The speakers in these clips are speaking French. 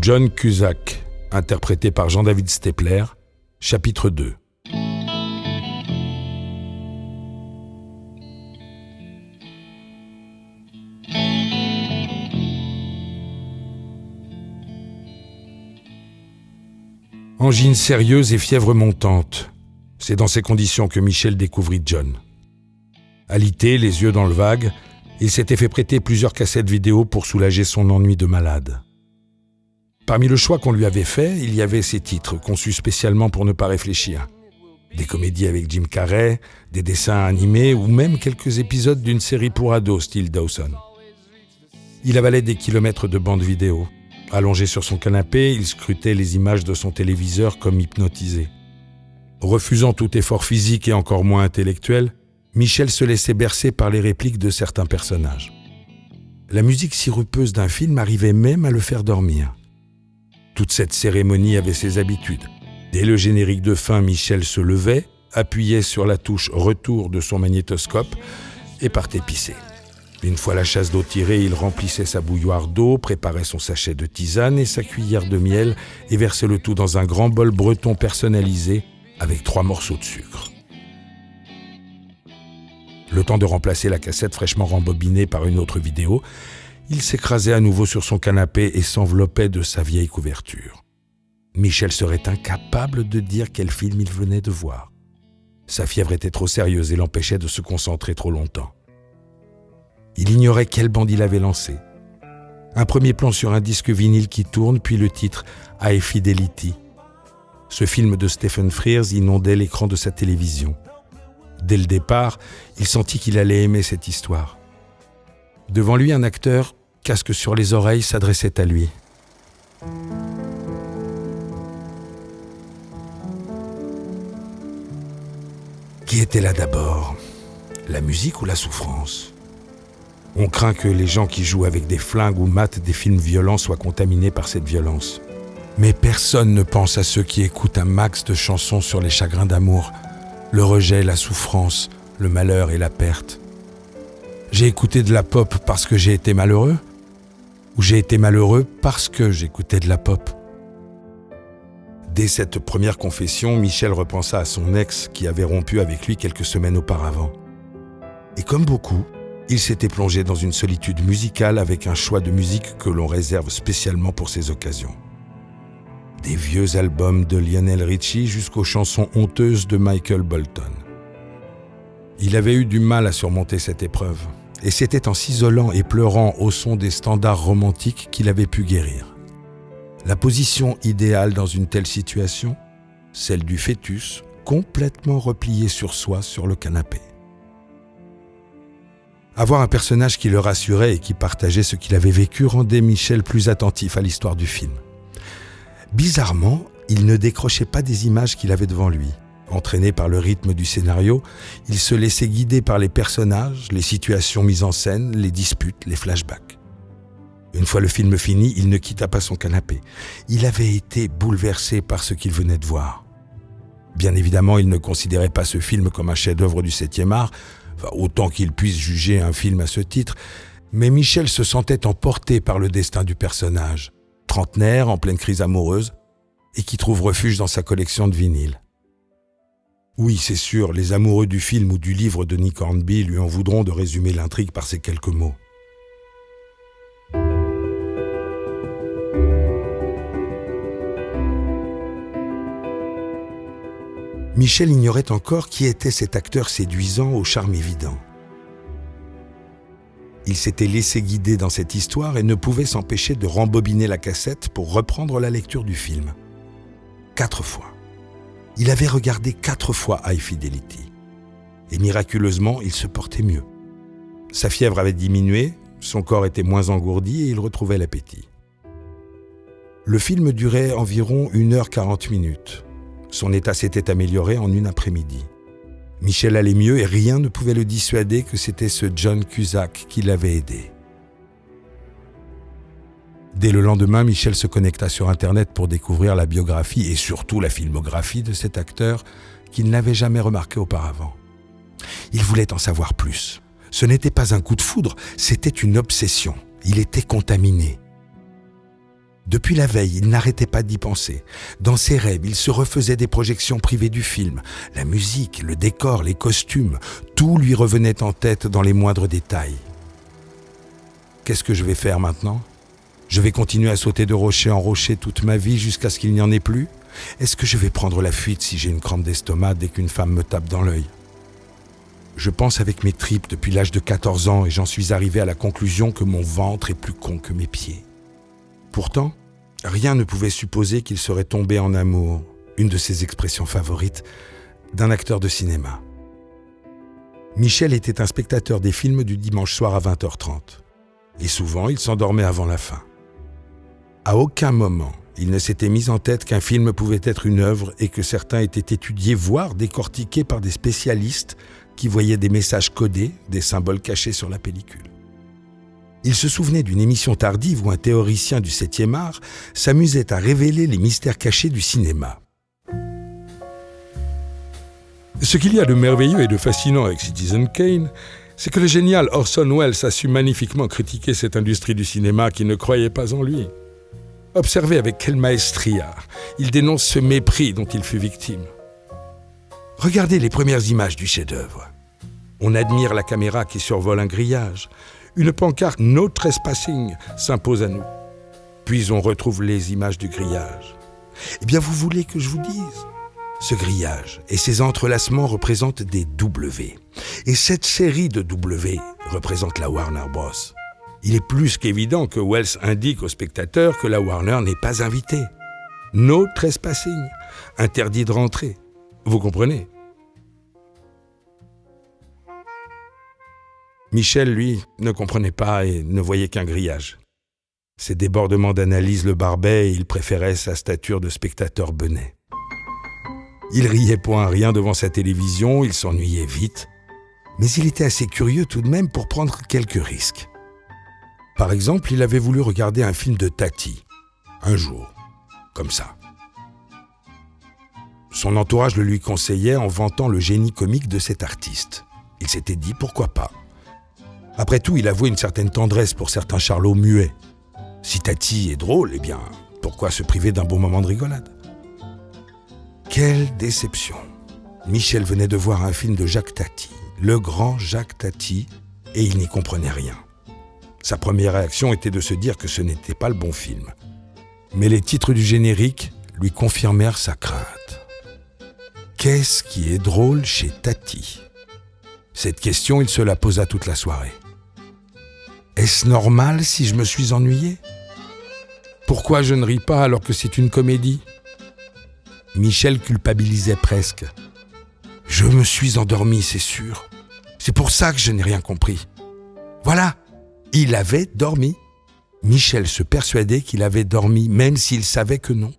John Cusack, interprété par Jean-David Stepler, chapitre 2. Angine sérieuse et fièvre montante. C'est dans ces conditions que Michel découvrit John. Alité, les yeux dans le vague, il s'était fait prêter plusieurs cassettes vidéo pour soulager son ennui de malade. Parmi le choix qu'on lui avait fait, il y avait ces titres, conçus spécialement pour ne pas réfléchir. Des comédies avec Jim Carrey, des dessins animés ou même quelques épisodes d'une série pour ados style Dawson. Il avalait des kilomètres de bandes vidéo. Allongé sur son canapé, il scrutait les images de son téléviseur comme hypnotisé. Refusant tout effort physique et encore moins intellectuel, Michel se laissait bercer par les répliques de certains personnages. La musique sirupeuse d'un film arrivait même à le faire dormir. Toute cette cérémonie avait ses habitudes. Dès le générique de fin, Michel se levait, appuyait sur la touche retour de son magnétoscope et partait pisser. Une fois la chasse d'eau tirée, il remplissait sa bouilloire d'eau, préparait son sachet de tisane et sa cuillère de miel et versait le tout dans un grand bol breton personnalisé avec 3 morceaux de sucre. Le temps de remplacer la cassette fraîchement rembobinée par une autre vidéo, il s'écrasait à nouveau sur son canapé et s'enveloppait de sa vieille couverture. Michel serait incapable de dire quel film il venait de voir. Sa fièvre était trop sérieuse et l'empêchait de se concentrer trop longtemps. Il ignorait quelle bande il avait lancé. Un premier plan sur un disque vinyle qui tourne, puis le titre « High Fidelity ». Ce film de Stephen Frears inondait l'écran de sa télévision. Dès le départ, il sentit qu'il allait aimer cette histoire. Devant lui, un acteur, casque sur les oreilles, s'adressait à lui. Qui était là d'abord ? La musique ou la souffrance ? On craint que les gens qui jouent avec des flingues ou matent des films violents soient contaminés par cette violence. Mais personne ne pense à ceux qui écoutent un max de chansons sur les chagrins d'amour, le rejet, la souffrance, le malheur et la perte. J'ai écouté de la pop parce que j'ai été malheureux ? Ou j'ai été malheureux parce que j'écoutais de la pop ? Dès cette première confession, Michel repensa à son ex qui avait rompu avec lui quelques semaines auparavant. Et comme beaucoup, il s'était plongé dans une solitude musicale avec un choix de musique que l'on réserve spécialement pour ces occasions. Des vieux albums de Lionel Richie jusqu'aux chansons honteuses de Michael Bolton. Il avait eu du mal à surmonter cette épreuve, et c'était en s'isolant et pleurant au son des standards romantiques qu'il avait pu guérir. La position idéale dans une telle situation, celle du fœtus, complètement replié sur soi sur le canapé. Avoir un personnage qui le rassurait et qui partageait ce qu'il avait vécu rendait Michel plus attentif à l'histoire du film. Bizarrement, il ne décrochait pas des images qu'il avait devant lui. Entraîné par le rythme du scénario, il se laissait guider par les personnages, les situations mises en scène, les disputes, les flashbacks. Une fois le film fini, il ne quitta pas son canapé. Il avait été bouleversé par ce qu'il venait de voir. Bien évidemment, il ne considérait pas ce film comme un chef-d'œuvre du 7e art, autant qu'il puisse juger un film à ce titre, mais Michel se sentait emporté par le destin du personnage, trentenaire en pleine crise amoureuse, et qui trouve refuge dans sa collection de vinyles. Oui, c'est sûr, les amoureux du film ou du livre de Nick Hornby lui en voudront de résumer l'intrigue par ces quelques mots. Michel ignorait encore qui était cet acteur séduisant au charme évident. Il s'était laissé guider dans cette histoire et ne pouvait s'empêcher de rembobiner la cassette pour reprendre la lecture du film. 4 fois. Il avait regardé 4 fois High Fidelity. Et miraculeusement, il se portait mieux. Sa fièvre avait diminué, son corps était moins engourdi et il retrouvait l'appétit. Le film durait environ 1h40. Son état s'était amélioré en une après-midi. Michel allait mieux et rien ne pouvait le dissuader que c'était ce John Cusack qui l'avait aidé. Dès le lendemain, Michel se connecta sur Internet pour découvrir la biographie et surtout la filmographie de cet acteur qu'il n'avait jamais remarqué auparavant. Il voulait en savoir plus. Ce n'était pas un coup de foudre, c'était une obsession. Il était contaminé. Depuis la veille, il n'arrêtait pas d'y penser. Dans ses rêves, il se refaisait des projections privées du film. La musique, le décor, les costumes, tout lui revenait en tête dans les moindres détails. Qu'est-ce que je vais faire maintenant ? Je vais continuer à sauter de rocher en rocher toute ma vie jusqu'à ce qu'il n'y en ait plus ? Est-ce que je vais prendre la fuite si j'ai une crampe d'estomac dès qu'une femme me tape dans l'œil ? Je pense avec mes tripes depuis l'âge de 14 ans et j'en suis arrivé à la conclusion que mon ventre est plus con que mes pieds. Pourtant, rien ne pouvait supposer qu'il serait tombé en amour, une de ses expressions favorites, d'un acteur de cinéma. Michel était un spectateur des films du dimanche soir à 20h30. Et souvent, il s'endormait avant la fin. À aucun moment, il ne s'était mis en tête qu'un film pouvait être une œuvre et que certains étaient étudiés, voire décortiqués par des spécialistes qui voyaient des messages codés, des symboles cachés sur la pellicule. Il se souvenait d'une émission tardive où un théoricien du 7e art s'amusait à révéler les mystères cachés du cinéma. Ce qu'il y a de merveilleux et de fascinant avec Citizen Kane, c'est que le génial Orson Welles a su magnifiquement critiquer cette industrie du cinéma qui ne croyait pas en lui. Observez avec quelle maestria il dénonce ce mépris dont il fut victime. Regardez les premières images du chef-d'œuvre. On admire la caméra qui survole un grillage. Une pancarte « No trespassing » s'impose à nous. Puis on retrouve les images du grillage. Eh bien, vous voulez que je vous dise ? Ce grillage et ses entrelacements représentent des W. Et cette série de W représente la Warner Bros. Il est plus qu'évident que Welles indique au spectateur que la Warner n'est pas invitée. No trespassing, interdit de rentrer. Vous comprenez ? Michel, lui, ne comprenait pas et ne voyait qu'un grillage. Ses débordements d'analyse le barbaient et il préférait sa stature de spectateur benet. Il riait point à rien devant sa télévision, il s'ennuyait vite, mais il était assez curieux tout de même pour prendre quelques risques. Par exemple, il avait voulu regarder un film de Tati, un jour, comme ça. Son entourage le lui conseillait en vantant le génie comique de cet artiste. Il s'était dit pourquoi pas. Après tout, il avouait une certaine tendresse pour certains charlots muets. Si Tati est drôle, eh bien, pourquoi se priver d'un bon moment de rigolade ? Quelle déception ! Michel venait de voir un film de Jacques Tati, le grand Jacques Tati, et il n'y comprenait rien. Sa première réaction était de se dire que ce n'était pas le bon film. Mais les titres du générique lui confirmèrent sa crainte. Qu'est-ce qui est drôle chez Tati ? Cette question, il se la posa toute la soirée. Est-ce normal si je me suis ennuyé ? Pourquoi je ne ris pas alors que c'est une comédie ? Michel culpabilisait presque. Je me suis endormi, c'est sûr. C'est pour ça que je n'ai rien compris. Voilà, il avait dormi. Michel se persuadait qu'il avait dormi, même s'il savait que non.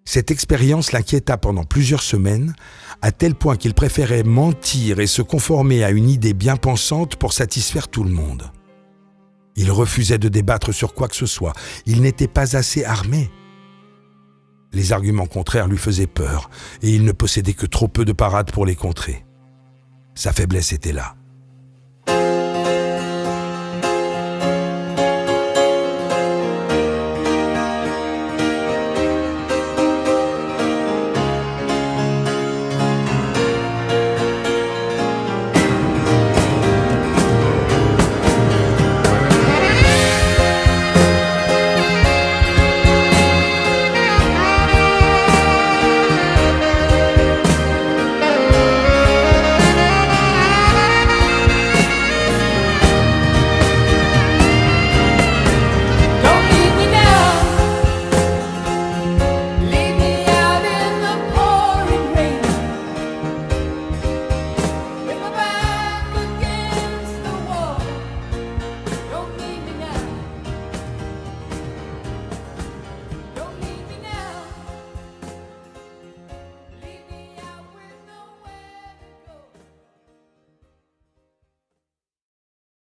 Cette expérience l'inquiéta pendant plusieurs semaines, à tel point qu'il préférait mentir et se conformer à une idée bien pensante pour satisfaire tout le monde. Il refusait de débattre sur quoi que ce soit. Il n'était pas assez armé. Les arguments contraires lui faisaient peur et il ne possédait que trop peu de parades pour les contrer. Sa faiblesse était là.